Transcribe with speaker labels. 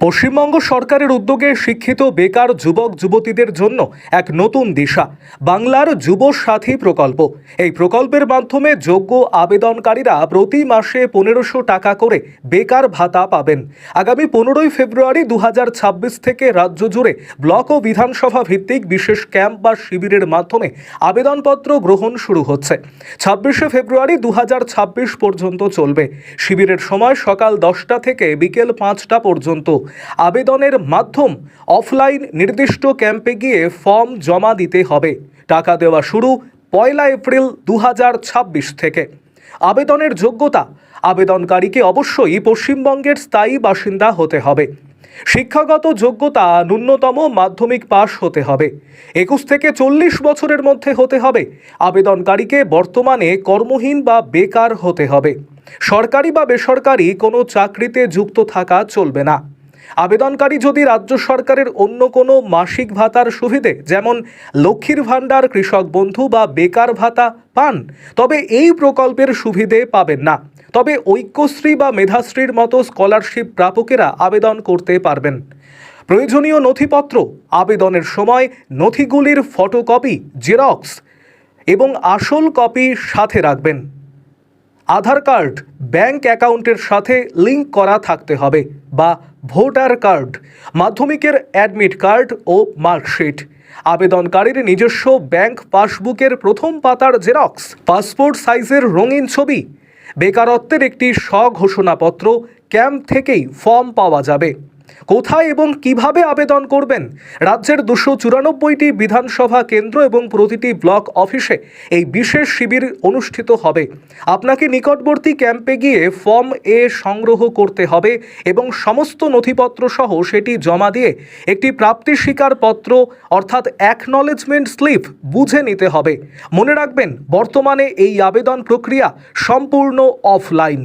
Speaker 1: পশ্চিমবঙ্গ সরকারের উদ্যোগে শিক্ষিত বেকার যুবক যুবতীদের জন্য এক নতুন দিশা বাংলার যুব সাথী প্রকল্প। এই প্রকল্পের মাধ্যমে যোগ্য আবেদনকারীরা প্রতি মাসে ১৫০০ টাকা করে বেকার ভাতা পাবেন। আগামী ১৫ই ফেব্রুয়ারি ২০২৬ থেকে রাজ্য জুড়ে ব্লক ও বিধানসভা ভিত্তিক বিশেষ ক্যাম্প বা শিবিরের মাধ্যমে আবেদনপত্র গ্রহণ শুরু হচ্ছে। ২৬শে ফেব্রুয়ারি ২০২৬ পর্যন্ত চলবে। শিবিরের সময় সকাল ১০টা থেকে বিকেল ৫টা পর্যন্ত। আবেদনের মাধ্যম অফলাইন নির্দিষ্ট ক্যাম্পে গিয়ে ফর্ম জমা দিতে হবে। টাকা দেওয়া শুরু ১ এপ্রিল ২০২৬ থেকে। আবেদনের যোগ্যতা: আবেদনকারীকে অবশ্যই পশ্চিমবঙ্গের স্থায়ী বাসিন্দা হতে হবে। শিক্ষাগত যোগ্যতা ন্যূনতম মাধ্যমিক পাস হতে হবে। ২১ থেকে ৪০ বছরের মধ্যে হতে হবে। আবেদনকারীকে বর্তমানে কর্মহীন বা বেকার হতে হবে। সরকারি বা বেসরকারি কোনো চাকরিতে যুক্ত থাকা চলবে না। আবেদনকারী যদি রাজ্য সরকারের অন্য কোনো মাসিক ভাতার সুবিধে যেমন লক্ষ্মীর ভাণ্ডার, কৃষক বন্ধু বা বেকার ভাতা পান, তবে এই প্রকল্পের সুবিধে পাবেন না। তবে ঐক্যশ্রী বা মেধাশ্রীর মতো স্কলারশিপ প্রাপকেরা আবেদন করতে পারবেন। প্রয়োজনীয় নথিপত্র: আবেদনের সময় নথিগুলির ফটোকপি, জেরক্স এবং আসল কপি সাথে রাখবেন। আধার কার্ড ব্যাংক অ্যাকাউন্টের সাথে লিঙ্ক করা থাকতে হবে বা ভোটার কার্ড, মাধ্যমিকের অ্যাডমিট কার্ড ও মার্কশিট, আবেদনকারীর নিজস্ব ব্যাংক পাসবুকের প্রথম পাতার জেরক্স, পাসপোর্ট সাইজের রঙিন ছবি। বেকারত্বের একটি স্বঘোষণাপত্র। ক্যাম্প থেকেই ফর্ম পাওয়া যাবে। কোথায় এবং কিভাবে আবেদন করবেন? রাজ্যের ২৯৪টি বিধানসভা কেন্দ্র এবং প্রতিটি ব্লক অফিসে এই বিশেষ শিবির অনুষ্ঠিত হবে। আপনাকে নিকটবর্তী ক্যাম্পে গিয়ে ফর্ম সংগ্রহ করতে হবে এবং সমস্ত নথিপত্র সহ সেটি জমা দিয়ে একটি প্রাপ্তি স্বীকারপত্র অর্থাৎ অ্যাকনলেজমেন্ট স্লিপ বুঝে নিতে হবে। মনে রাখবেন, বর্তমানে এই আবেদন প্রক্রিয়া সম্পূর্ণ অফলাইন।